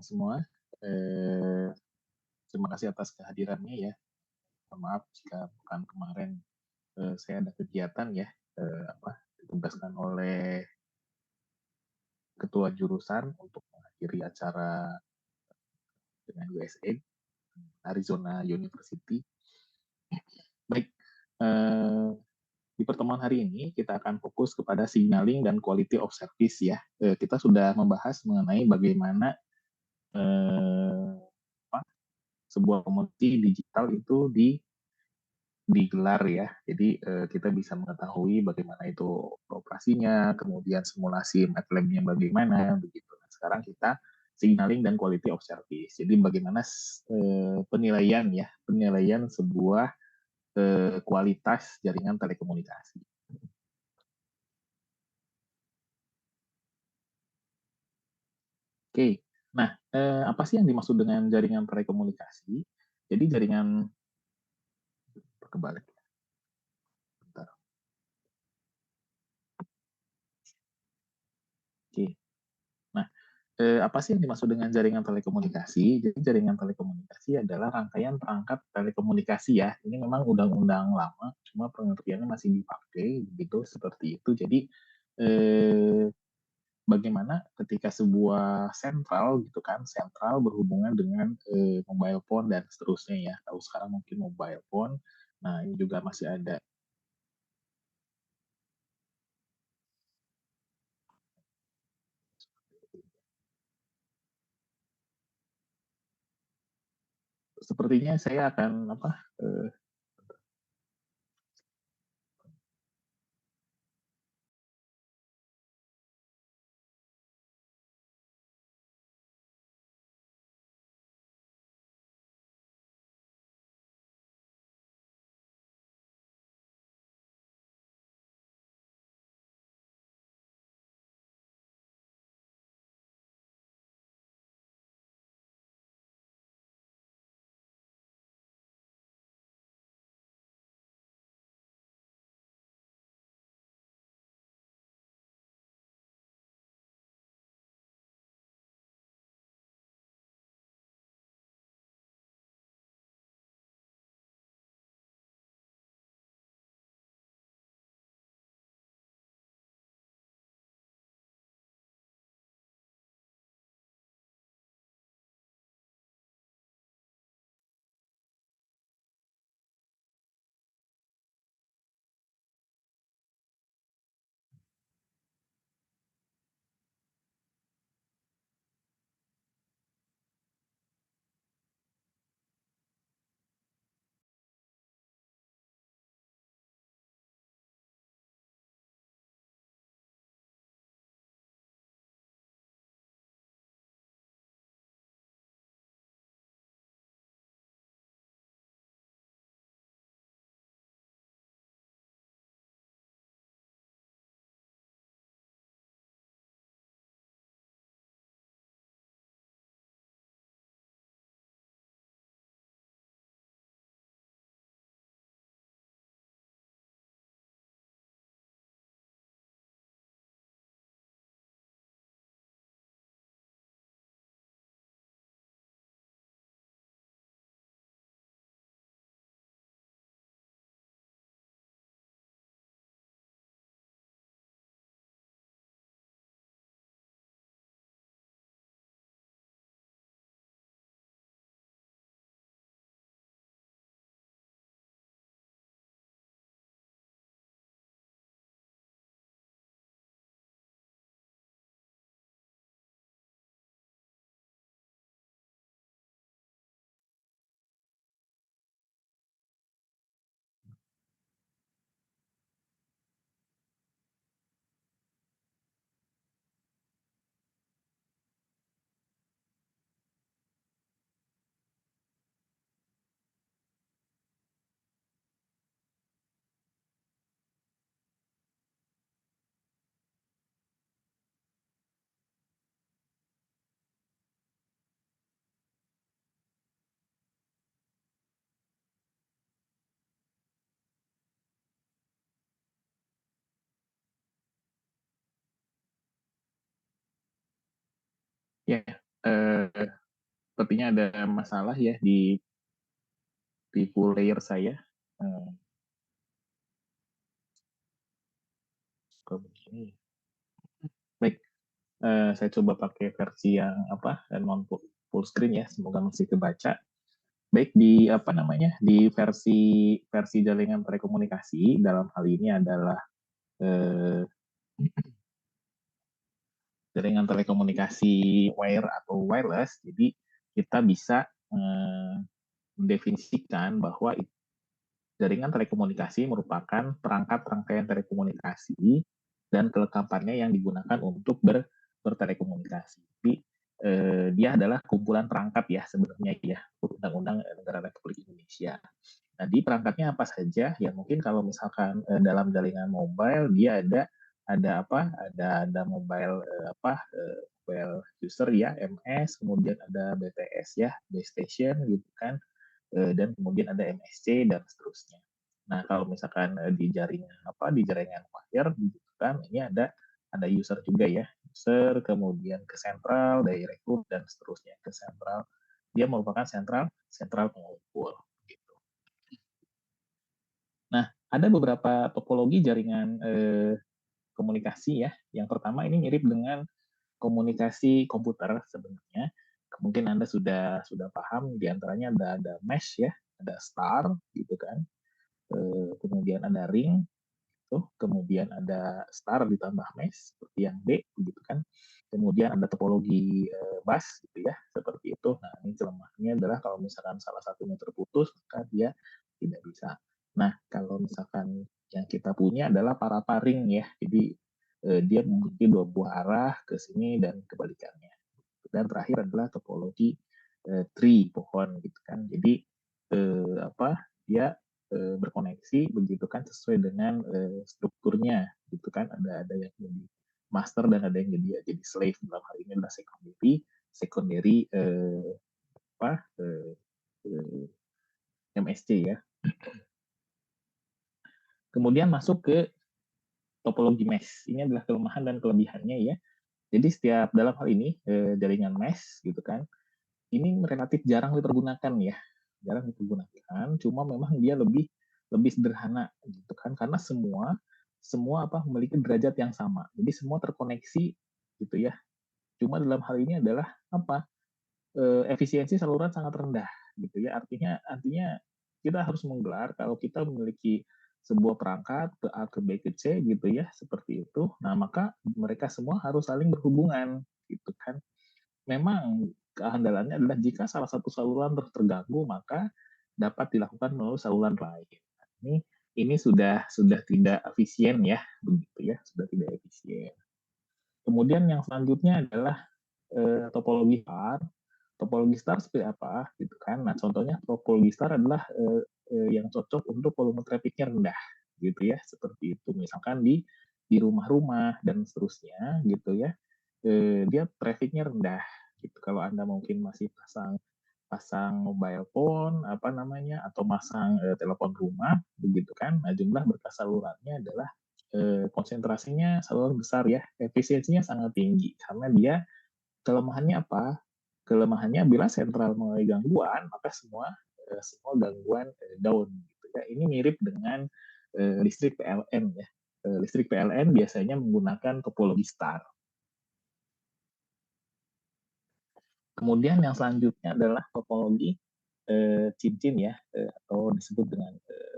semua. Terima kasih atas kehadirannya ya. Maaf jika pekan kemarin saya ada kegiatan ya, ditugaskan oleh ketua jurusan untuk mengakhiri acara dengan USA, Arizona University. Baik, di pertemuan hari ini kita akan fokus kepada signaling dan quality of service ya. Kita sudah membahas mengenai bagaimana sebuah komoditi digital itu digelar ya. Jadi kita bisa mengetahui bagaimana itu operasinya, kemudian simulasi MATLAB-nya bagaimana begitu. Nah, sekarang kita signaling dan quality of service. Jadi bagaimana penilaian sebuah kualitas jaringan telekomunikasi. Oke. Nah, apa sih yang dimaksud dengan jaringan telekomunikasi? Jadi jaringan kebalik. Bentar. Oke. Nah, apa sih yang dimaksud dengan jaringan telekomunikasi? Jadi jaringan telekomunikasi adalah rangkaian perangkat telekomunikasi ya. Ini memang undang-undang lama, cuma pengertiannya masih dipakai begitu seperti itu. Jadi bagaimana ketika sebuah sentral gitu kan, sentral berhubungan dengan mobile phone dan seterusnya ya. Tahu sekarang mungkin mobile phone. Nah, ini juga masih ada sepertinya saya akan ya. eh, sepertinya ada masalah ya di full layer saya. Eh, kok begini? Baik, saya coba pakai versi yang apa non full screen ya. Semoga masih kebaca. Baik, di apa namanya, di versi versi jaringan telekomunikasi dalam hal ini adalah eh, jaringan telekomunikasi wire atau wireless. Jadi kita bisa mendefinisikan bahwa jaringan telekomunikasi merupakan perangkat rangkaian telekomunikasi dan kelengkapannya yang digunakan untuk bertelekomunikasi. Jadi dia adalah kumpulan perangkat ya sebenarnya ya, Undang-Undang Negara Republik Indonesia. Nah, di perangkatnya apa saja? Ya mungkin kalau misalkan dalam jaringan mobile dia ada apa? Ada mobile mobile user ya, MS, kemudian ada BTS ya, base station gitu kan, dan kemudian ada MSC dan seterusnya. Nah, kalau misalkan di jaringan wire gitu kan, ini ada user juga ya, user, kemudian ke sentral, direct route dan seterusnya ke sentral. Dia merupakan sentral pengumpul. Gitu. Nah, ada beberapa topologi jaringan komunikasi ya. Yang pertama ini mirip dengan komunikasi komputer sebenarnya. Mungkin Anda sudah paham, di antaranya ada mesh ya, ada star gitu kan. Kemudian ada ring, tuh, kemudian ada star ditambah mesh seperti yang D gitu kan. Kemudian ada topologi bus gitu ya, seperti itu. Nah, ini kelemahannya adalah kalau misalkan salah satunya terputus, maka dia tidak bisa. Nah, kalau misalkan yang kita punya adalah paraparing ya. Jadi dia memiliki dua buah arah ke sini dan kebalikannya. Dan terakhir adalah topologi tree pohon gitu kan. Jadi dia berkoneksi begitu kan sesuai dengan strukturnya gitu kan. Ada yang jadi master dan ada yang jadi slave. Dalam hal ini adalah secondary apa MSC ya. Kemudian masuk ke topologi mesh. Ini adalah kelemahan dan kelebihannya ya. Jadi setiap dalam hal ini jaringan mesh gitu kan, ini relatif jarang dipergunakan ya, jarang dipergunakan. Cuma memang dia lebih lebih sederhana gitu kan, karena semua apa memiliki derajat yang sama. Jadi semua terkoneksi gitu ya. Cuma dalam hal ini adalah apa efisiensi saluran sangat rendah gitu ya. Artinya kita harus menggelar kalau kita memiliki sebuah perangkat ke A ke B ke C gitu ya, seperti itu. Nah, maka mereka semua harus saling berhubungan gitu kan. Memang keandalannya adalah jika salah satu saluran terganggu, maka dapat dilakukan melalui saluran lain. Ini ini sudah tidak efisien ya, begitu ya, sudah tidak efisien. Kemudian yang selanjutnya adalah topologi star. Topologi star seperti apa gitu kan. Nah, contohnya topologi star adalah yang cocok untuk volume trafficnya rendah gitu ya, seperti itu. Misalkan di rumah-rumah dan seterusnya gitu ya. Dia trafficnya rendah gitu. Kalau Anda mungkin masih pasang pasang mobile phone apa namanya atau masang telepon rumah begitu kan, nah jumlah berkas salurannya adalah konsentrasinya saluran besar ya, efisiensinya sangat tinggi karena dia kelemahannya apa? Kelemahannya bila sentral mengalami gangguan, maka semua gangguan down gitu ya. Ini mirip dengan listrik PLN ya. Listrik PLN biasanya menggunakan topologi star. Kemudian yang selanjutnya adalah topologi cincin ya, atau disebut dengan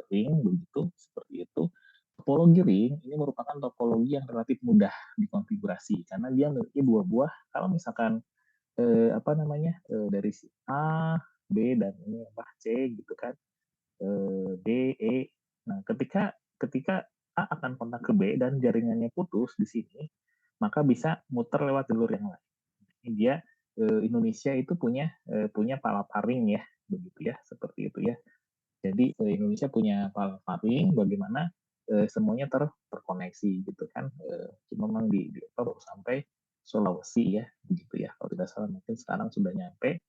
ring begitu, seperti itu. Topologi ring ini merupakan topologi yang relatif mudah dikonfigurasi karena dia memiliki dua buah. Kalau misalkan apa namanya dari si A, B dan ini apa C gitu kan, D, E. Nah, ketika ketika A akan kontak ke B dan jaringannya putus di sini, maka bisa muter lewat jalur yang lain. Ini dia Indonesia itu punya palaparing ya, begitu ya, seperti itu ya. Jadi Indonesia punya palaparing, bagaimana semuanya terkoneksi gitu kan. Cuma memang di baru sampai Sulawesi ya, begitu ya. Kalau tidak salah mungkin sekarang sudah nyampe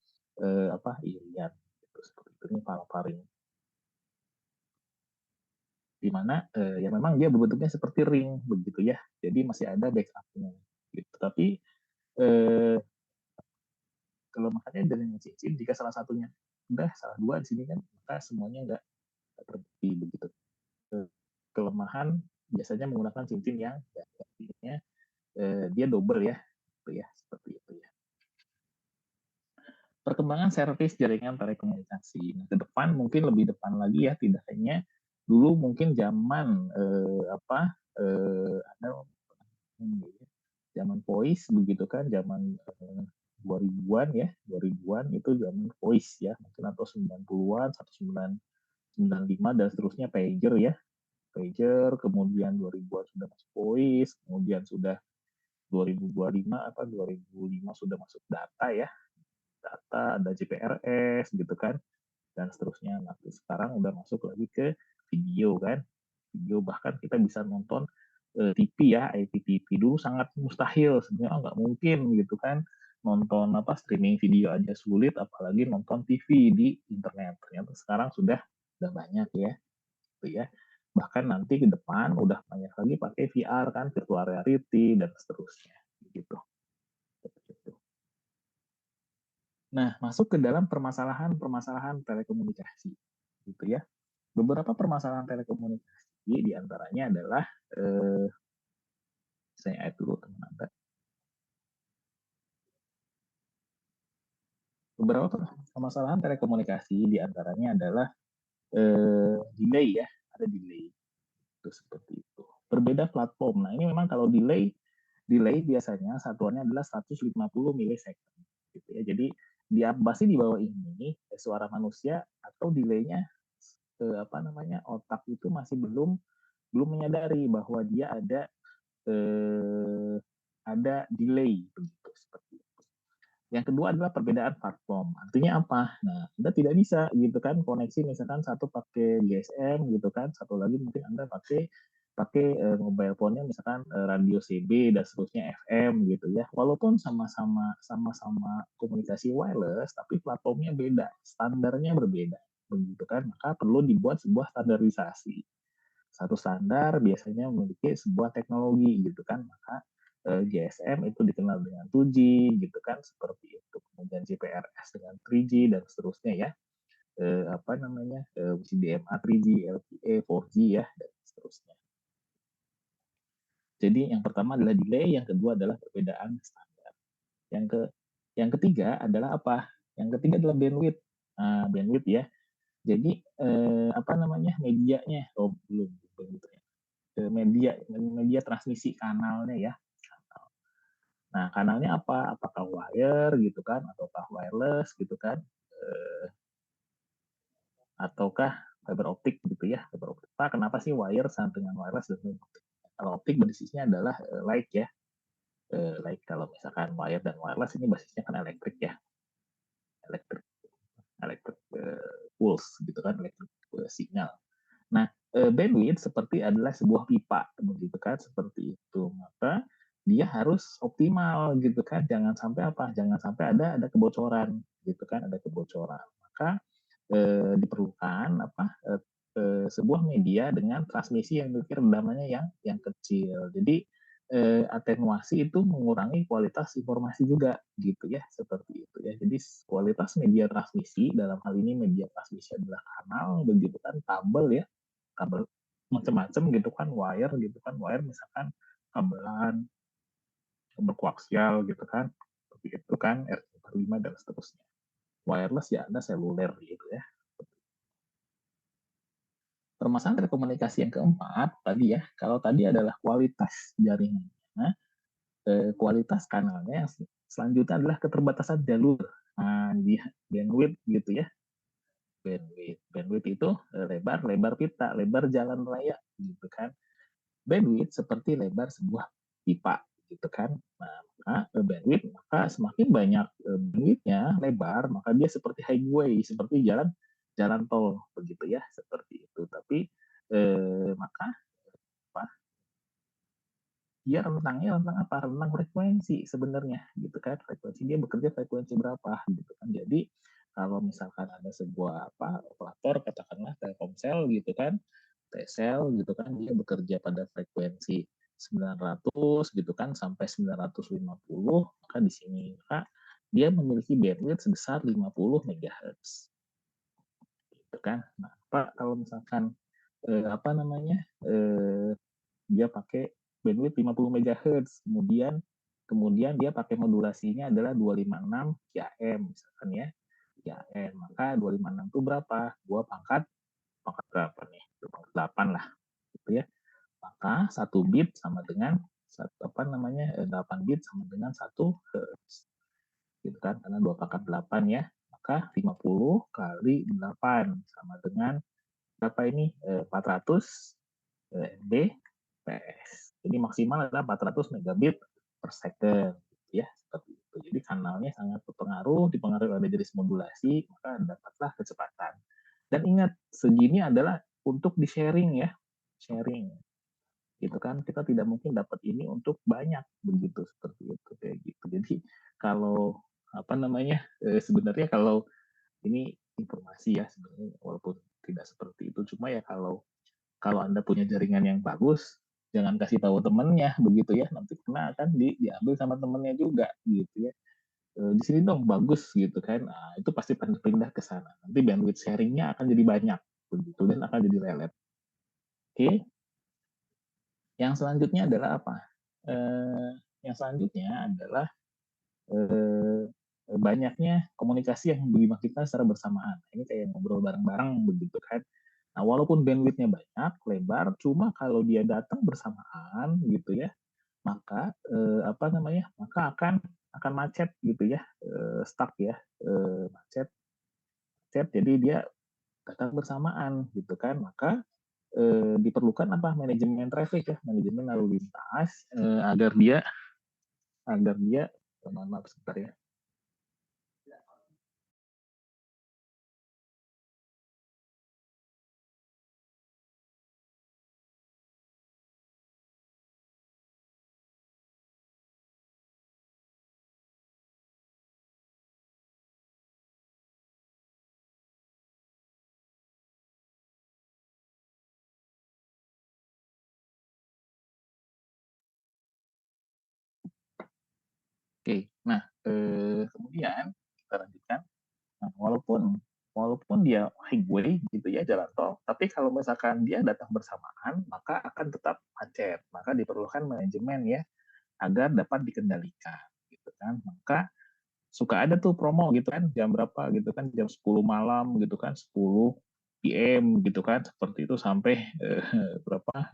Irian gitu, seperti itu. Ini palaparing. Di mana ya memang dia bentuknya seperti ring begitu ya. Jadi masih ada backupnya gitu. Tapi kelemahannya jaringan cincin jika salah satunya udah salah dua di sini kan, maka semuanya nggak terbukti begitu. Kelemahan biasanya menggunakan cincin yang artinya dia double ya, gitu ya, seperti itu ya. Perkembangan servis jaringan telekomunikasi. Nah, ke depan mungkin lebih depan lagi ya, tidak hanya dulu mungkin zaman ada zaman voice begitu kan, zaman 2000-an ya, 2000-an itu zaman voice ya, mungkin atau 90-an, 1995 dan seterusnya pager ya. Pager, kemudian 2000-an sudah masuk voice, kemudian sudah 2025 apa 2005 sudah masuk data ya, data, ada GPRS gitu kan, dan seterusnya. Nah, sekarang udah masuk lagi ke video kan, video bahkan kita bisa nonton TV ya, IPTV dulu sangat mustahil sebenarnya, nggak mungkin gitu kan, nonton streaming video aja sulit, apalagi nonton TV di internet. Ternyata sekarang sudah banyak ya, gitu ya. Bahkan nanti ke depan udah banyak lagi pakai VR kan, virtual reality dan seterusnya, gitu. Nah, masuk ke dalam permasalahan telekomunikasi, gitu ya. Beberapa permasalahan telekomunikasi diantaranya adalah saya add dulu teman-teman. Beberapa permasalahan telekomunikasi diantaranya adalah delay ya, ada delay itu seperti itu. Berbeda platform. Nah, ini memang kalau delay biasanya satuannya adalah 150 milisecond gitu ya. Jadi pasti di bawah ini suara manusia atau delaynya otak itu masih belum menyadari bahwa dia ada delay begitu seperti itu. Yang kedua adalah perbedaan platform. Artinya apa? Nah, Anda tidak bisa gitu kan koneksi misalkan satu pakai GSM gitu kan, satu lagi mungkin Anda pakai mobile phone-nya misalkan radio CB dan seterusnya FM gitu ya. Walaupun sama-sama komunikasi wireless, tapi platformnya beda, standarnya berbeda begitu kan. Maka perlu dibuat sebuah standarisasi. Satu standar biasanya memiliki sebuah teknologi gitu kan, maka GSM itu dikenal dengan 2G gitu kan, seperti itu. Kemudian GPRS dengan 3G dan seterusnya ya. CDMA 3G, LTE, 4G ya dan seterusnya. Jadi yang pertama adalah delay, yang kedua adalah perbedaan standar. Yang ketiga adalah apa? Yang ketiga adalah bandwidth. Nah, bandwidth ya. Jadi medianya? Oh, belum bandwidth media transmisi kanalnya ya. Nah, kanalnya apa? Apakah wire gitu kan, ataukah wireless gitu kan, ataukah fiber optik gitu ya. Fiber optik. Pak, kenapa sih wire sama dengan wireless dan fiber optik? Kalau optik basisnya adalah light ya. Light kalau misalkan wire dan wireless ini basisnya kan elektrik ya. Elektrik pulse gitu kan, elektrik sinyal. Nah, bandwidth seperti adalah sebuah pipa, begitu kan, seperti itu. Maka dia harus optimal, gitu kan. Jangan sampai apa? Jangan sampai ada kebocoran, gitu kan, ada kebocoran. Maka diperlukan sebuah media dengan transmisi yang memiliki redamannya yang kecil. Jadi atenuasi itu mengurangi kualitas informasi juga, gitu ya, seperti itu ya. Jadi kualitas media transmisi dalam hal ini media transmisi adalah kanal, begitu kan, kabel ya, kabel macam-macam gitu kan, wire misalkan kabelan, berkoaksial gitu kan, seperti itu kan, R5 dan seterusnya. Wireless ya Anda seluler gitu ya. Permasalahan telekomunikasi yang keempat tadi ya, kalau tadi adalah kualitas jaringannya, kualitas kanalnya, selanjutnya adalah keterbatasan jalur, di bandwidth gitu ya. Bandwidth itu lebar pita, lebar jalan raya gitu kan. Bandwidth seperti lebar sebuah pipa gitu kan. Nah, bandwidth maka semakin banyak bandwidthnya lebar, maka dia seperti highway, seperti jalan tol begitu ya, seperti itu. Tapi maka apa? Dia rentangnya rentang apa? Rentang frekuensi sebenarnya gitu kan. Frekuensi dia bekerja frekuensi berapa gitu kan. Jadi kalau misalkan ada sebuah operator katakanlah Telkomsel gitu kan, Telcel gitu kan, dia bekerja pada frekuensi 900 gitu kan sampai 950, maka di sini maka dia memiliki bandwidth sebesar 50 MHz. Gitu kan. Nah, Pak, kalau misalkan dia pakai bandwidth 50 MHz, kemudian dia pakai modulasinya adalah 256 GHz misalkan ya. GHz, maka 256 itu berapa? Pangkat berapa nih? Pangkat 8 lah, gitu ya. Maka 1 bit sama dengan 8 bit sama dengan 1 Hz. Gitu kan, karena 2 pangkat 8 ya. Maka 50 kali 8 sama dengan berapa ini? 400 Mbps. Jadi maksimal adalah 400 megabit per second, ya seperti itu. Jadi kanalnya sangat berpengaruh, dipengaruhi oleh jenis modulasi, maka dapatlah kecepatan. Dan ingat, segini adalah untuk di sharing ya, sharing. Gitu kan, kita tidak mungkin dapat ini untuk banyak begitu, seperti itu kayak gitu. Jadi kalau sebenarnya kalau ini informasi ya sebenarnya, walaupun tidak seperti itu, cuma ya kalau Anda punya jaringan yang bagus, jangan kasih tahu temennya begitu ya, nanti kena akan diambil sama temennya juga gitu ya. Di sini dong bagus gitu kan, nah, itu pasti pindah ke sana. Nanti bandwidth sharingnya akan jadi banyak begitu dan akan jadi lelet. Oke, yang selanjutnya adalah apa? Yang selanjutnya adalah banyaknya komunikasi yang dimaksudkan secara bersamaan. Ini kayak ngobrol bareng-bareng begitu kan. Nah, walaupun bandwidth-nya banyak, lebar, cuma kalau dia datang bersamaan gitu ya, maka maka akan macet gitu ya, stuck ya, macet, jadi dia datang bersamaan gitu kan, maka diperlukan apa, manajemen traffic ya, manajemen lalu lintas, agar dia mohon maaf sebentar ya. Oke, nah kemudian kita lanjutkan. Nah, walaupun dia highway gitu ya, jalan tol, tapi kalau misalkan dia datang bersamaan, maka akan tetap macet. Maka diperlukan manajemen ya, agar dapat dikendalikan gitu kan. Maka suka ada tuh promo gitu kan, jam berapa gitu kan, jam 10 malam gitu kan, 10 PM gitu kan, seperti itu sampai berapa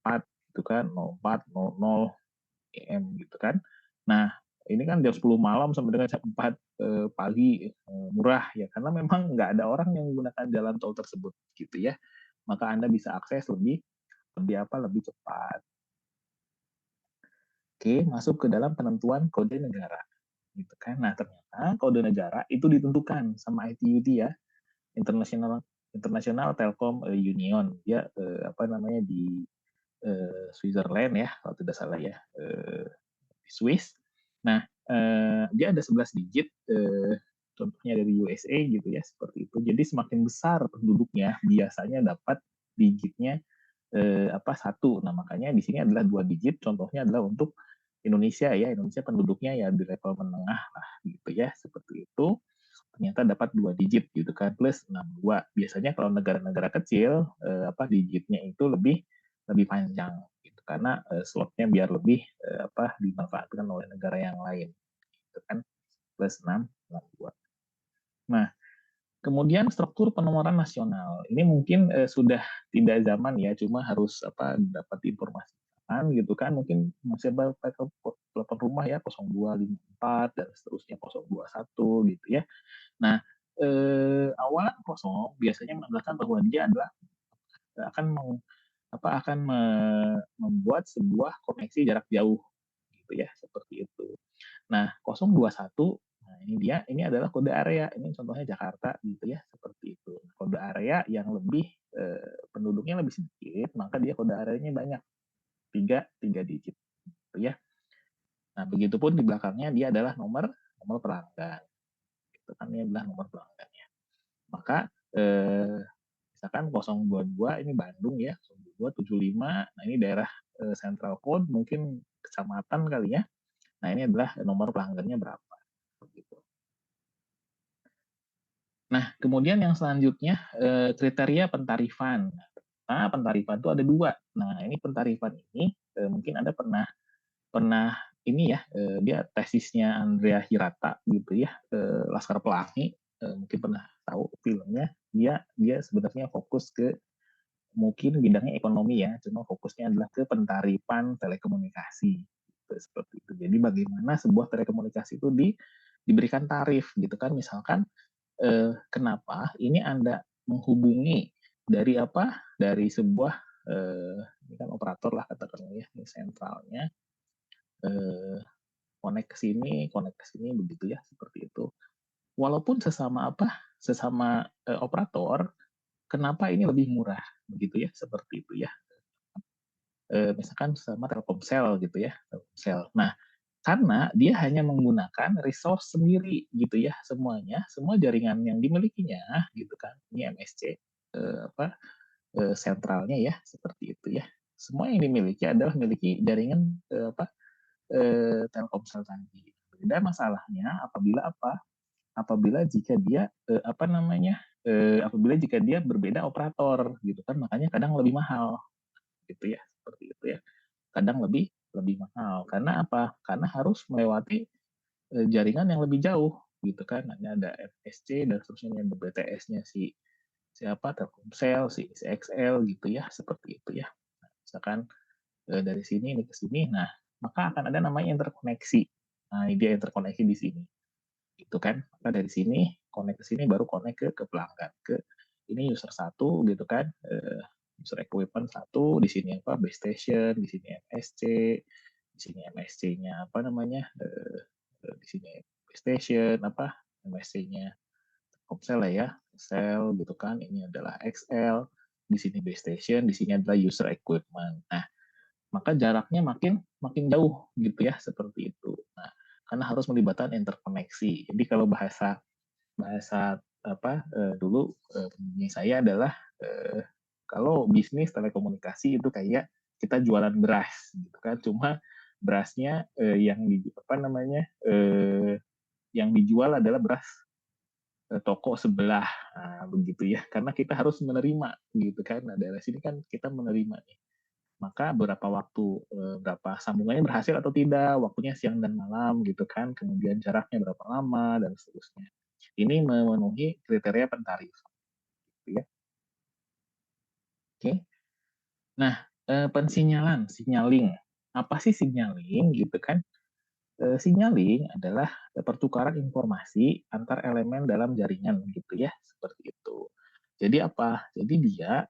4 gitu kan, 04.00 PM gitu kan. Nah, ini kan jam 10 malam sampai dengan jam 4 pagi, murah ya, karena memang nggak ada orang yang menggunakan jalan tol tersebut gitu ya. Maka Anda bisa akses lebih lebih apa lebih cepat. Oke, masuk ke dalam penentuan kode negara gitu kan. Nah, ternyata kode negara itu ditentukan sama ITUT ya, International International Telecom Union. Dia di Switzerland ya, kalau tidak salah ya, di Swiss. Nah, dia ada 11 digit, contohnya dari USA gitu ya, seperti itu. Jadi semakin besar penduduknya, biasanya dapat digitnya satu. Nah, makanya di sini adalah 2 digit, contohnya adalah untuk Indonesia ya, Indonesia penduduknya ya di level menengah lah gitu ya, seperti itu. Ternyata dapat 2 digit gitu kan, plus 62. Biasanya kalau negara-negara kecil, digitnya itu lebih lebih panjang gitu, karena slotnya biar lebih dimanfaatkan oleh negara yang lain gitu kan, plus 662. Nah, kemudian struktur penomoran nasional. Ini mungkin sudah tidak zaman ya, cuma harus dapat informasi gitu kan, mungkin masih pakai telepon rumah ya, 0254 dan seterusnya 021 gitu ya. Nah, awalan kosong biasanya menandakan bahwa dia adalah akan membuat sebuah koneksi jarak jauh gitu ya, seperti itu. Nah, 021, nah ini adalah kode area. Ini contohnya Jakarta gitu ya, seperti itu. Kode area yang lebih penduduknya lebih sedikit, maka dia kode areanya banyak, tiga digit gitu ya. Nah, begitupun di belakangnya dia adalah nomor pelanggan. Gitu kan, ini adalah nomor pelanggannya. Maka misalkan 022 ini Bandung ya, 02275. Nah, ini daerah Central Code, mungkin kecamatan kali ya. Nah, ini adalah nomor pelanggannya berapa, gitu. Nah, kemudian yang selanjutnya, kriteria pentarifan. Nah, pentarifan itu ada 2. Nah, ini pentarifan ini, mungkin Anda pernah pernah ini ya, dia tesisnya Andrea Hirata gitu ya, Laskar Pelangi, mungkin pernah tahu filmnya. Dia dia sebenarnya fokus ke mungkin bidangnya ekonomi ya, cuma fokusnya adalah ke pentarifan telekomunikasi, gitu, seperti itu. Jadi bagaimana sebuah telekomunikasi itu diberikan tarif gitu kan, misalkan kenapa ini Anda menghubungi dari apa, dari sebuah, ini kan operator lah katakanlah ya, ini sentralnya, eee, connect ke sini begitu ya, seperti itu. Walaupun sesama apa, sesama, operator, kenapa ini lebih murah, begitu ya, seperti itu ya. Misalkan sama Telkomsel gitu ya, Telkomsel. Nah, karena dia hanya menggunakan resource sendiri gitu ya, semuanya, semua jaringan yang dimilikinya gitu kan, ini MSC, apa, sentralnya ya, seperti itu ya. Semua yang dimiliki adalah miliki jaringan, apa, Telkomsel tadi. Beda masalahnya apabila apa, apabila jika dia, apa namanya, apabila jika dia berbeda operator gitu kan, makanya kadang lebih mahal gitu ya, seperti itu ya. Kadang lebih lebih mahal. Karena apa? Karena harus melewati, jaringan yang lebih jauh gitu kan. Ada FSC dan seterusnya, ada BTS-nya si siapa, Telkomsel, si XL gitu ya, seperti itu ya. Nah, misalkan, dari sini ini ke sini, nah maka akan ada namanya interkoneksi. Nah, dia interkoneksi di sini, gitu kan. Maka dari sini, connect ke sini baru connect ke pelanggan, ke ini user satu gitu kan, user equipment satu, di sini apa, base station, di sini MSC, di sini MSC-nya apa namanya, di sini base station, apa, MSC-nya Telkomsel lah ya, Telkomsel gitu kan, ini adalah XL, di sini base station, di sini adalah user equipment. Nah, maka jaraknya makin makin jauh gitu ya, seperti itu. Nah, karena harus melibatkan interkoneksi. Jadi kalau bahasa bahasa apa, dulu, pembimbing saya adalah, kalau bisnis telekomunikasi itu kayak kita jualan beras gitu kan, cuma berasnya, yang apa namanya, yang dijual adalah beras, toko sebelah, nah begitu ya. Karena kita harus menerima gitu kan, nah daerah sini kan kita menerima nih. Maka berapa waktu, berapa sambungannya berhasil atau tidak, waktunya siang dan malam gitu kan, kemudian jaraknya berapa lama dan seterusnya. Ini memenuhi kriteria pentarifan gitu ya. Oke. Nah, pensinyalan, signaling. Apa sih signaling gitu kan? Signaling adalah pertukaran informasi antar elemen dalam jaringan gitu ya, seperti itu. Jadi apa? Jadi dia,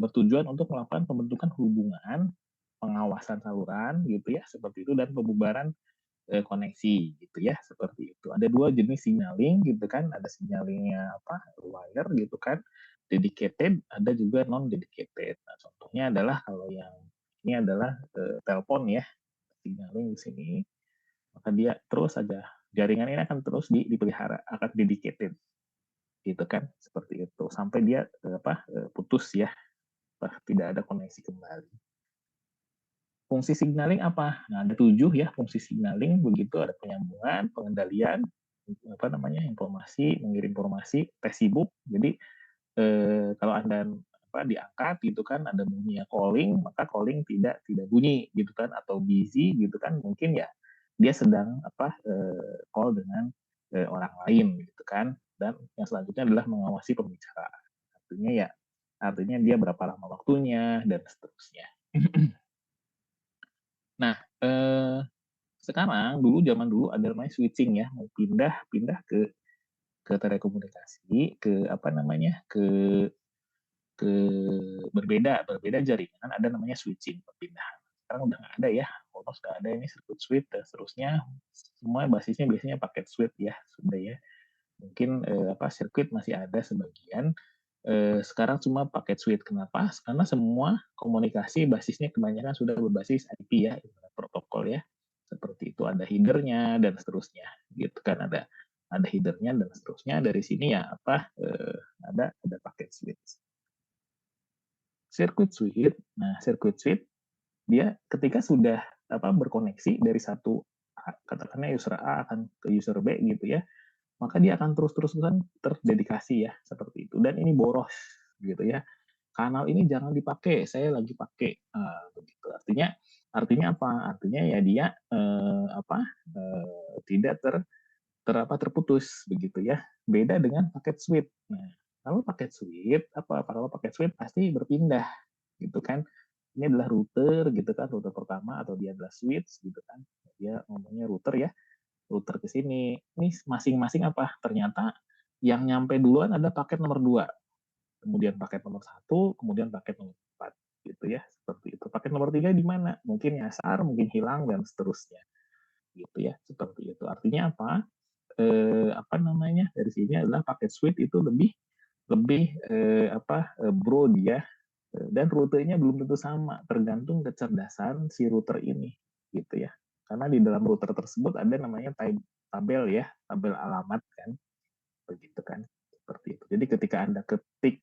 bertujuan untuk melakukan pembentukan hubungan, pengawasan saluran gitu ya, seperti itu dan pembubaran koneksi gitu ya, seperti itu. Ada 2 jenis signaling gitu kan, ada signalingnya apa, wire gitu kan, dedicated, ada juga non dedicated. Nah, contohnya adalah kalau yang ini adalah, telepon ya, signaling di sini, maka dia terus saja jaringan ini akan terus dipelihara, akan dedicated gitu kan, seperti itu. Sampai dia, apa, putus ya, tidak ada koneksi kembali. Fungsi signaling apa? Nah, ada 7 ya fungsi signaling, begitu ada penyambungan, pengendalian, apa namanya, informasi, mengirim informasi, tes sibuk. Jadi, kalau Anda apa, diangkat gitu kan, ada bunyinya calling, maka calling tidak tidak bunyi gitu kan, atau busy gitu kan, mungkin ya dia sedang apa, call dengan, orang lain gitu kan. Dan yang selanjutnya adalah mengawasi pembicaraan. Artinya dia berapa lama waktunya dan seterusnya. Nah, sekarang zaman dulu ada namanya switching ya, mau pindah pindah ke telekomunikasi, ke apa namanya, ke berbeda berbeda jaringan, ada namanya switching, perpindahan. Sekarang udah nggak ada ya, almost nggak ada ini circuit switch dan seterusnya, semua basisnya biasanya paket switch ya, sudah ya. Mungkin, apa, sirkuit masih ada sebagian, sekarang cuma paket switch. Kenapa? Karena semua komunikasi basisnya kebanyakan sudah berbasis IP ya, internet protokol ya. Seperti itu, ada header-nya dan seterusnya, gitu kan. Ada header-nya dan seterusnya, dari sini ya apa, ada paket switch. Circuit switch, nah circuit switch dia ketika sudah apa, berkoneksi dari satu katakanlah user A akan ke user B gitu ya, maka dia akan terus-terusan terdedikasi ya seperti itu. Dan ini boros gitu ya. Kanal ini jangan dipakai, saya lagi pakai. Begitu. Artinya apa? Artinya ya dia tidak terputus begitu ya. Beda dengan paket suite. Nah, kalau paket suite kalau paket suite pasti berpindah gitu kan. Ini adalah router gitu kan, router pertama atau dia adalah switch gitu kan. Dia ngomongnya router ya, router ke sini. Ini masing-masing apa? Ternyata yang nyampe duluan ada paket nomor 2, kemudian paket nomor 1, kemudian paket nomor 4 gitu ya, seperti itu. Paket nomor 3 di mana? Mungkin nyasar, mungkin hilang dan seterusnya. Gitu ya, seperti itu. Artinya apa? Dari sini adalah paket suite itu lebih lebih broad ya, dan rutenya belum tentu sama, tergantung kecerdasan si router ini gitu ya. Karena di dalam router tersebut ada namanya tabel ya, tabel alamat kan, begitu kan, seperti itu. Jadi ketika Anda ketik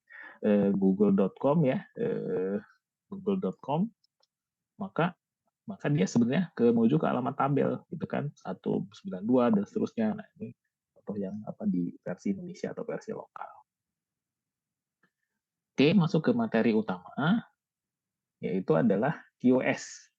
google.com ya, google.com, maka maka dia sebenarnya menuju ke alamat tabel gitu kan, 192 dan seterusnya. Nah, ini contoh yang di versi Indonesia atau versi lokal. Oke, masuk ke materi utama, yaitu adalah QoS.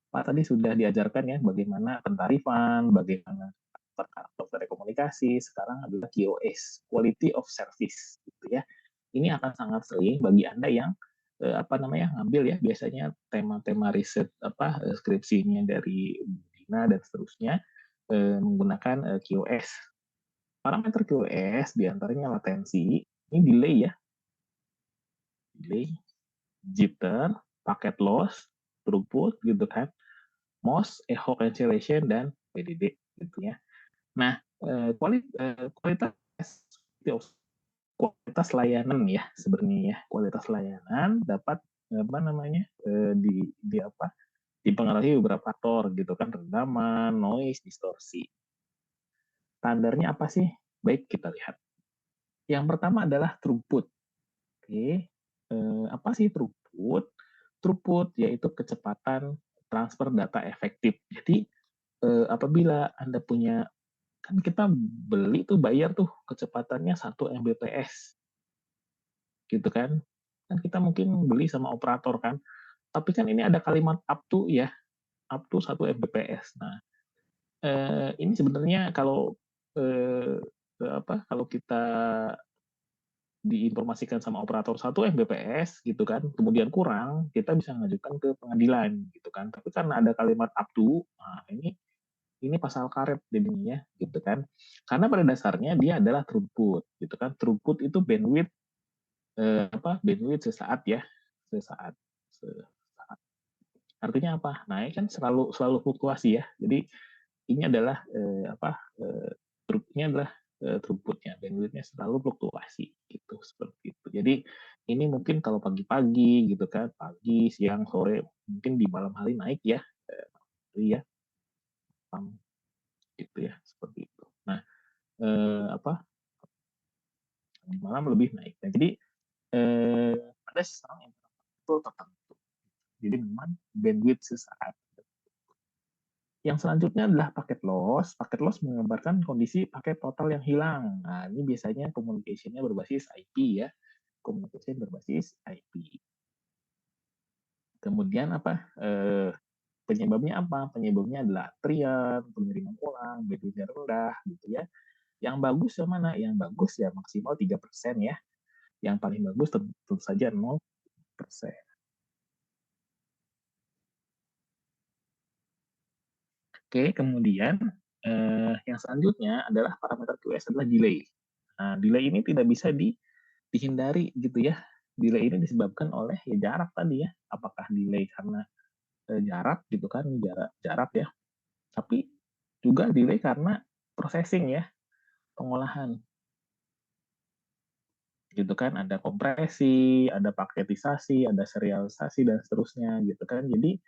Pak tadi sudah diajarkan ya bagaimana pentarifan, bagaimana karakter telekomunikasi, sekarang adalah QoS, Quality of Service gitu ya. Ini akan sangat sering bagi Anda yang ngambil ya biasanya tema-tema riset skripsinya dari Dina dan seterusnya menggunakan QoS. Parameter QoS diantaranya latensi, ini delay ya, delay, jitter, packet loss, throughput gitu kan, MOS, echo cancellation, dan PDD gitu ya. Nah, kualitas layanan ya sebenarnya ya, kualitas layanan dapat dipengaruhi beberapa faktor gitu kan, rendaman, noise, distorsi. Standarnya apa sih? Baik, kita lihat. Yang pertama adalah throughput. Oke, apa sih throughput? Throughput yaitu kecepatan transfer data efektif. Jadi apabila Anda punya, kan kita beli tuh bayar tuh kecepatannya 1 Mbps gitu kan. Kan kita mungkin beli sama operator kan. Tapi kan ini ada kalimat up to ya, up to 1 Mbps. Nah, ini sebenarnya kalau kalau kita diinformasikan sama operator 1 Mbps gitu kan, kemudian kurang, kita bisa mengajukan ke pengadilan gitu kan. Tapi karena ada kalimat up to, nah ini pasal karet jadinya gitu kan. Karena pada dasarnya dia adalah throughput gitu kan. Throughput itu bandwidth bandwidth sesaat ya, sesaat. Artinya apa? Nah, ini kan selalu fluktuasi ya. Jadi ini adalah truknya adalah throughputnya, bandwidthnya selalu fluktuasi gitu, seperti itu. Jadi ini mungkin kalau pagi-pagi gitu kan, pagi, siang, sore, mungkin di malam hari naik ya, ya, gitu ya, seperti itu. Nah, di malam lebih naik. Nah, jadi ada sekarang interval tertentu. Jadi memang bandwidth sesaat. Yang selanjutnya adalah paket loss. Paket loss menggambarkan kondisi paket total yang hilang. Nah, ini biasanya communication-nya berbasis IP ya. Communication berbasis IP. Kemudian penyebabnya apa? Penyebabnya adalah antrian, pengiriman ulang, bandwidth rendah gitu ya. Yang bagus yang mana? Yang bagus ya maksimal 3% ya. Yang paling bagus tentu saja 0%. Oke, kemudian yang selanjutnya adalah parameter QoS adalah delay. Nah, delay ini tidak bisa dihindari gitu ya. Delay ini disebabkan oleh ya jarak tadi ya. Apakah delay karena jarak gitu kan, jarak ya. Tapi juga delay karena processing ya, pengolahan. Gitu kan, ada kompresi, ada paketisasi, ada serialisasi dan seterusnya gitu kan. Jadi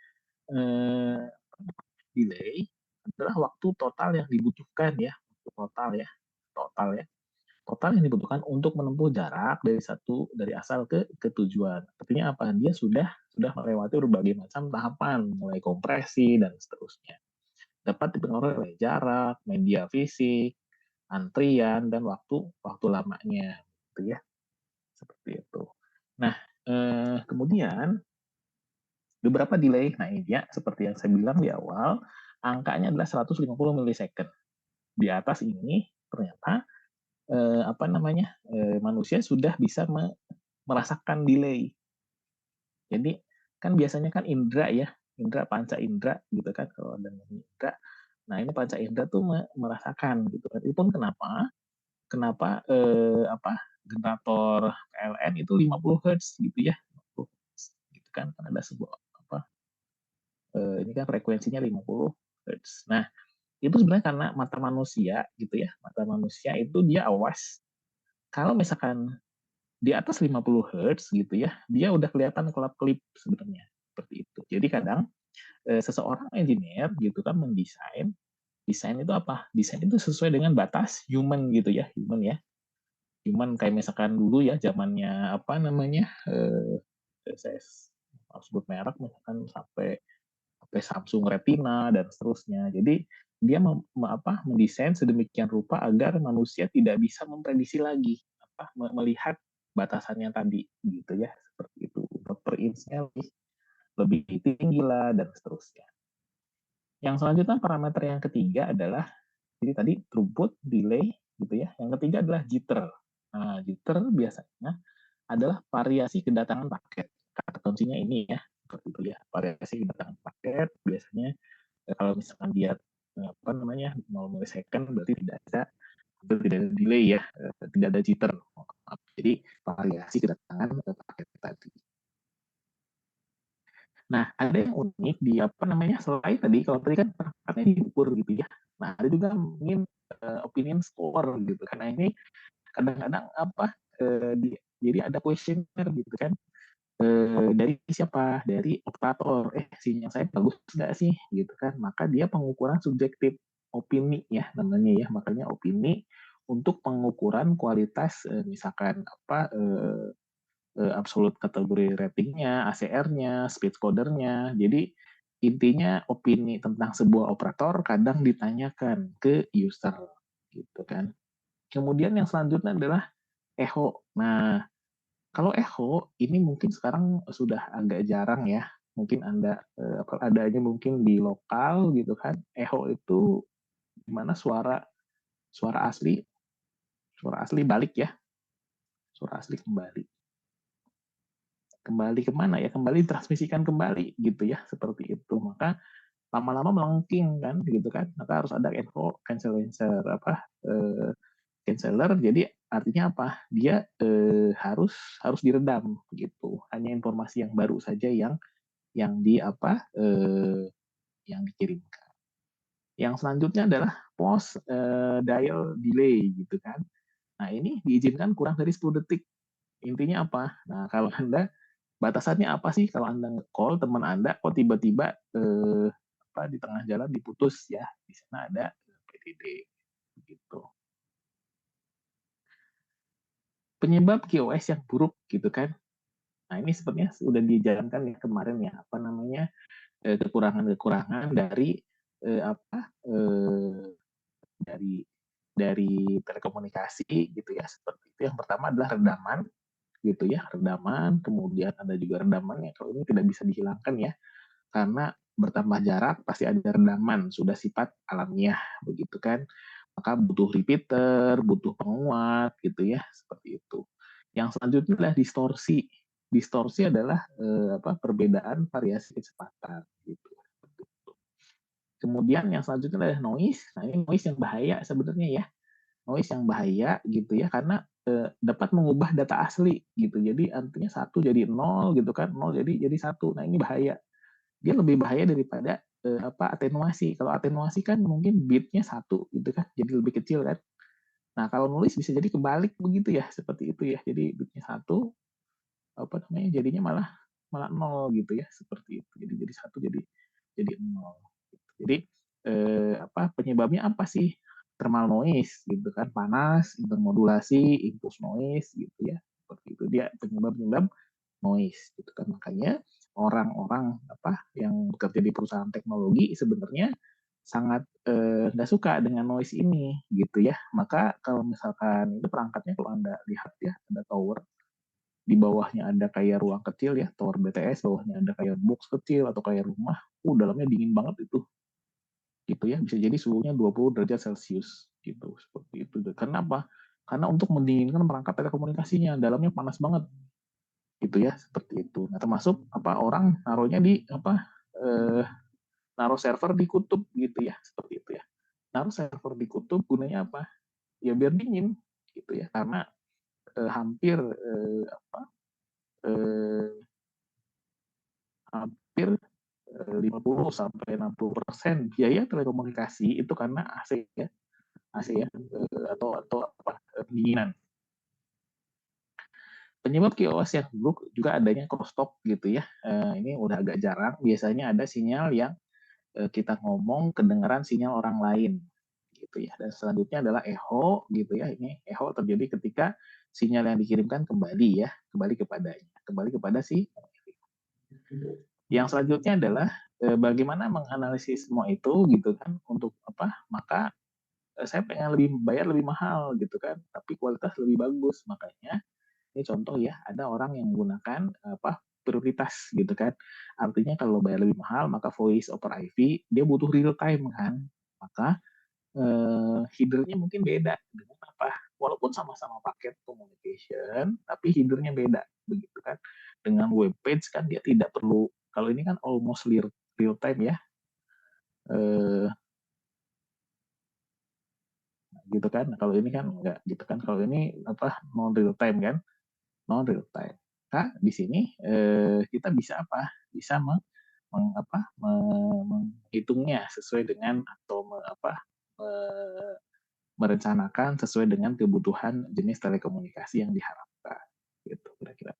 delay adalah waktu total yang dibutuhkan ya, total ya, total yang dibutuhkan untuk menempuh jarak dari asal ke tujuan. Artinya apa? Dia sudah melewati berbagai macam tahapan, mulai kompresi dan seterusnya. dapat dipengaruhi oleh jarak, media fisik, antrian, dan waktu lamanya, gitu ya, seperti itu. Nah, kemudian beberapa delay, nah ini dia seperti yang saya bilang di awal, angkanya adalah 150 milisecond. Di atas ini ternyata manusia sudah bisa merasakan delay. Jadi kan biasanya kan indra ya, indra panca indra gitu kan kalau ada indra. Nah ini panca indra tuh merasakan gitu kan. Itu pun kenapa generator PLN itu 50 Hz gitu ya, 50 Hz, gitu kan ada sebuah ini kan frekuensinya 50 Hz. Nah itu sebenarnya karena mata manusia gitu ya, mata manusia itu dia awas kalau misalkan di atas 50 Hz gitu ya, dia udah kelihatan kelap-kelip sebenarnya seperti itu. Jadi kadang seseorang engineer gitu kan mendesain, desain itu apa? Desain itu sesuai dengan batas human gitu ya, human ya. Human kayak misalkan dulu ya zamannya saya harus sebut merek misalkan sampai Samsung Retina dan seterusnya. Jadi dia mendesain sedemikian rupa agar manusia tidak bisa memprediksi lagi melihat batasannya tadi gitu ya, seperti itu. Per inch-nya lebih tinggi lah dan seterusnya. Yang selanjutnya parameter yang ketiga adalah jadi tadi throughput, delay gitu ya. Yang ketiga adalah jitter. Nah, jitter biasanya adalah variasi kedatangan paket. Kata kuncinya ini ya, seperti itu ya. Variasi kedatangan paket biasanya kalau misalkan dia 0 milisecond berarti tidak ada delay ya, tidak ada jitter. Jadi variasi kedatangan paket tadi. Nah, ada yang unik di selain tadi kalau tadi kan perangkatnya diukur gitu ya. Nah, ada juga mungkin opinion score gitu. Karena ini kadang-kadang jadi ada questionnaire gitu kan. Dari siapa? Dari operator. Sinyal saya bagus nggak sih? Gitu kan. Maka dia pengukuran subjektif opini ya namanya ya. Makanya opini untuk pengukuran kualitas misalkan absolute kategori ratingnya, ACR-nya, speed codernya. Jadi intinya opini tentang sebuah operator kadang ditanyakan ke user gitu kan. Kemudian yang selanjutnya adalah echo. Nah, kalau echo ini mungkin sekarang sudah agak jarang ya. Mungkin adanya mungkin di lokal gitu kan. Echo itu gimana suara asli balik ya. Suara asli kembali kemana ya, kembali transmisikan kembali gitu ya, seperti itu. Maka lama-lama melengking kan gitu kan, maka harus ada echo canceller. Jadi artinya apa, dia harus diredam gitu, hanya informasi yang baru saja yang di yang dikirimkan. Yang selanjutnya adalah post dial delay gitu kan. Nah ini diizinkan kurang dari 10 detik. Intinya apa? Nah kalau Anda batasannya apa sih kalau Anda nge-call teman Anda kok tiba-tiba di tengah jalan diputus ya. Di sana ada PDD gitu. Penyebab QoS yang buruk gitu kan. Nah, ini sebenarnya sudah dijalankan ya kemarin ya, kekurangan-kekurangan dari eh, apa eh, dari telekomunikasi gitu ya, seperti itu. Yang pertama adalah redaman gitu ya, redaman, kemudian ada juga redaman ya kalau ini tidak bisa dihilangkan ya, karena bertambah jarak pasti ada redaman, sudah sifat alamiah begitu kan. Maka butuh repeater, butuh penguat gitu ya, seperti itu. Yang selanjutnya adalah distorsi. Distorsi adalah perbedaan variasi kecepatan gitu. Kemudian yang selanjutnya adalah noise. Nah, ini noise yang bahaya sebenarnya ya. Noise yang bahaya gitu ya karena dapat mengubah data asli gitu. Jadi artinya satu jadi nol gitu kan, nol jadi satu. Nah, ini bahaya. Dia lebih bahaya daripada atenuasi. Kalau atenuasi kan mungkin bitnya satu gitu kan, jadi lebih kecil kan. Nah kalau nulis bisa jadi kebalik begitu ya, seperti itu ya. Jadi bitnya satu, jadinya malah malah nol gitu ya, seperti itu. Jadi satu jadi nol. Jadi penyebabnya apa sih? Thermal noise gitu kan, panas, intermodulasi, impulse noise gitu ya, seperti itu dia penyebab noise gitu kan. Makanya orang-orang yang bekerja di perusahaan teknologi sebenarnya sangat nggak suka dengan noise ini gitu ya. Maka kalau misalkan itu perangkatnya, kalau Anda lihat ya, ada tower, di bawahnya ada kayak ruang kecil ya, tower BTS, bawahnya ada kayak box kecil atau kayak rumah, dalamnya dingin banget itu, gitu ya, bisa jadi suhunya 20 derajat Celcius gitu, seperti itu. Karena apa? Karena untuk mendinginkan perangkat telekomunikasinya, dalamnya panas banget, gitu ya, seperti itu. Nah, termasuk apa, orang naruhnya di apa, naruh server di kutub gitu ya, seperti itu ya. Naruh server di kutub gunanya apa? Ya biar dingin, gitu ya, karena hampir eh, hampir 50 sampai 60% biaya telekomunikasi itu karena AC ya, AC ya, atau apa, pendinginan. Penyebab QoS yang buruk juga adanya crosstalk gitu ya. Ini udah agak jarang. Biasanya ada sinyal yang kita ngomong kedengaran sinyal orang lain gitu ya. Dan selanjutnya adalah echo gitu ya. Ini echo terjadi ketika sinyal yang dikirimkan kembali ya, kembali kepada si. Yang selanjutnya adalah bagaimana menganalisis semua itu gitu kan, untuk apa? Maka saya pengen bayar lebih mahal gitu kan, tapi kualitas lebih bagus. Makanya ini contoh ya, ada orang yang menggunakan apa, prioritas gitu kan. Artinya kalau bayar lebih mahal, maka voice over IP dia butuh real time kan. Maka headernya mungkin beda dengan apa? Walaupun sama-sama paket communication, tapi headernya beda begitu kan. Dengan web page kan dia tidak perlu, kalau ini kan almost real time ya. Eh, gitu kan. Kalau ini kan enggak gitu kan. Kalau ini apa, non real time kan, non real time. Nah, di sini kita bisa apa? Bisa menghitungnya sesuai dengan, atau merencanakan sesuai dengan kebutuhan jenis telekomunikasi yang diharapkan. Gitu kira-kira.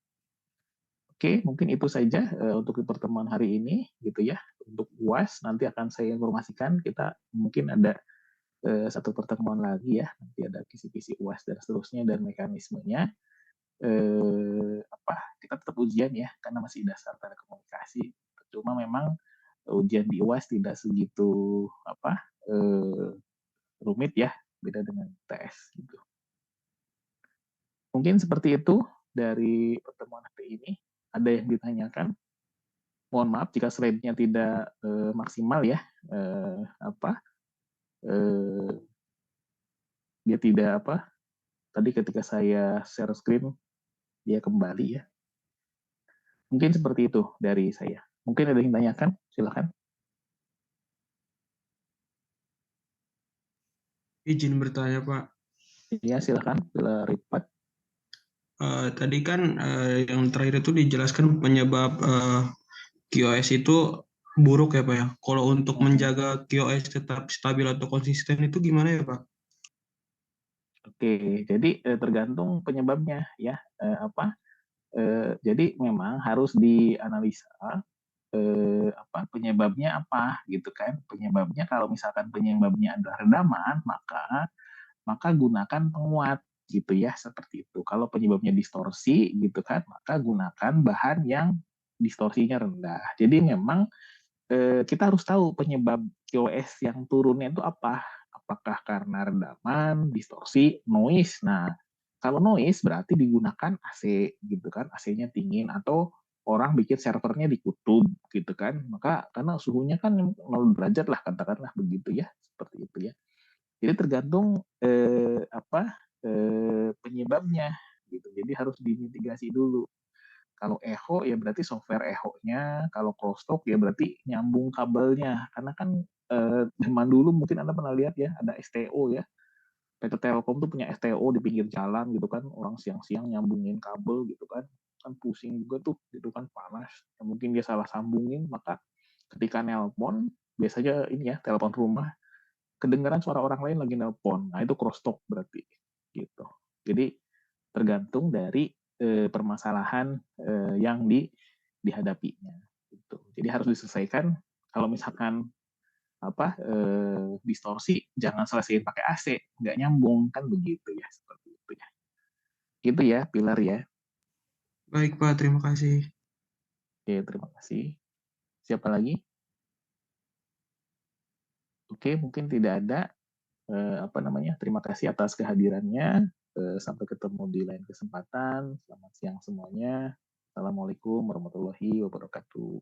Oke, mungkin itu saja untuk pertemuan hari ini gitu ya. Untuk UAS nanti akan saya informasikan, kita mungkin ada satu pertemuan lagi ya, nanti ada kisi-kisi UAS dan seterusnya dan mekanismenya. Apa, kita tetap ujian ya, karena masih dasar telekomunikasi. Cuma memang ujian di UAS tidak segitu apa, rumit ya, beda dengan TS gitu. Mungkin seperti itu dari pertemuan hari ini. Ada yang ditanyakan? Mohon maaf jika slide-nya tidak maksimal ya, apa, dia tidak apa, tadi ketika saya share screen dia kembali ya. Mungkin seperti itu dari saya. Mungkin ada yang ditanyakan, silakan. Izin bertanya, Pak. Iya, silakan, bila report. Tadi kan yang terakhir itu dijelaskan penyebab QoS itu buruk ya, Pak ya. Kalau untuk menjaga QoS tetap stabil atau konsisten itu gimana ya, Pak? Oke, jadi tergantung penyebabnya ya. Apa? Jadi memang harus dianalisa apa, penyebabnya apa gitu kan. Penyebabnya, kalau misalkan penyebabnya adalah redaman, maka gunakan penguat gitu ya, seperti itu. Kalau penyebabnya distorsi gitu kan, maka gunakan bahan yang distorsinya rendah. Jadi memang kita harus tahu penyebab QoS yang turunnya itu apa. Apakah karena redaman, distorsi, noise. Nah, kalau noise berarti digunakan AC gitu kan, AC-nya dingin, atau orang bikin servernya di kutub gitu kan. Maka karena suhunya kan 0 derajat lah, katakanlah begitu ya, seperti itu ya. Jadi tergantung apa, penyebabnya gitu. Jadi harus dimitigasi dulu. Kalau echo ya berarti software echo-nya, kalau crosstalk ya berarti nyambung kabelnya. Karena kan zaman dulu mungkin Anda pernah lihat ya, ada STO ya. PT Telkom tuh punya STO di pinggir jalan gitu kan, orang siang-siang nyambungin kabel gitu kan. Kan pusing juga tuh, gitu kan, panas. Ya, mungkin dia salah sambungin, maka ketika nelpon, biasanya ini ya, telepon rumah, kedengaran suara orang lain lagi nelpon. Nah, itu crosstalk berarti gitu. Jadi tergantung dari permasalahan yang dihadapinya gitu. Jadi harus diselesaikan. Kalau misalkan apa, distorsi, jangan selesaiin pakai AC, nggak nyambung kan, begitu ya, seperti itu ya. Gitu ya, Pilar ya. Baik, Pak. Terima kasih. Oke, terima kasih. Siapa lagi? Oke, mungkin tidak ada. Terima kasih atas kehadirannya. Sampai ketemu di lain kesempatan. Selamat siang semuanya. Assalamualaikum warahmatullahi wabarakatuh.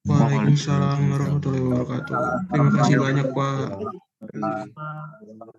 Waalaikumsalam warahmatullahi wabarakatuh. Terima kasih banyak, Pak. Mari.